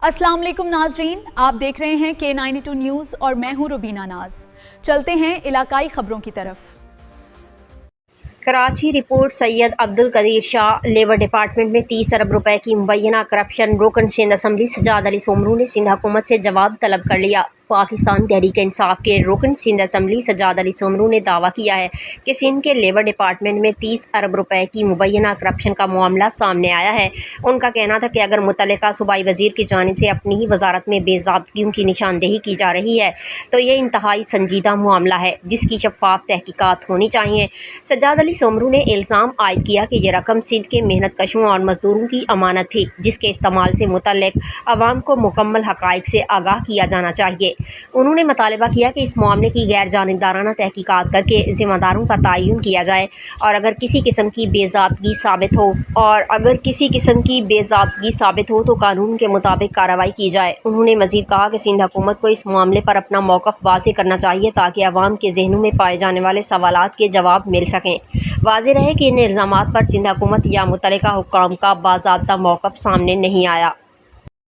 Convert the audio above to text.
अस्सलाम वालेकुम नाजरीन, आप देख रहे हैं K92 न्यूज़ और मैं हूं रुबीना नाज। चलते हैं इलाकाई खबरों की तरफ। Karachi report Syed Abdul Qadeer Shah labour department में 30 अरब रुपए की मुबैना करप्शन रुकन सिंध असम्बली सज्जाद अली सोमरू ने सिंध हुकूमत से जवाब तलब कर लिया। पाकिस्तान तहरीक इंसाफ के रुकन सिंध असम्बली सज्जाद अली सोमरू ने दावा किया है कि सिंध के लेबर डिपार्टमेंट में 30 अरब रुपए की मुबैना करप्शन का मामला सामने आया है। उनका कहना था कि अगर मुतल्लिका सूबाई वज़ीर की जानिब से अपनी ही वजारत में बेज़ाब्तगियों की निशानदेही की जा रही है तो ये इंतहाई संजीदा मामला है जिसकी शफाफ तहकीकात होनी चाहिए। सज्जाद अली सोमरू ने इल्ज़ाम आयद किया कि ये रकम सिंध के मेहनत कशों और मजदूरों की अमानत थी जिसके इस्तेमाल से मुतल्लिक अवाम को मुकम्मल हक़ाइक़ से आगाह किया जाना चाहिए। उन्होंने मुतालबा किया कि इस मामले की गैर जानिबदाराना तहकीकात करके ज़िम्मेदारों का तयन किया जाए और अगर किसी किस्म की बेज़ाब्तगी साबित हो तो कानून के मुताबिक कार्रवाई की जाए। उन्होंने मज़ीद कहा कि सिंध हुकूमत को इस मामले पर अपना मौक़िफ़ वाज़ेह करना चाहिए ताकि अवाम के ज़हनों में पाए जाने वाले सवालात के जवाब मिल सकें। वाज़ेह रहे कि इन इल्ज़ामात पर सिंध हुकूमत या मुतल्लिका हुक्काम का बाज़ाब्ता मौक़िफ़ सामने नहीं आया।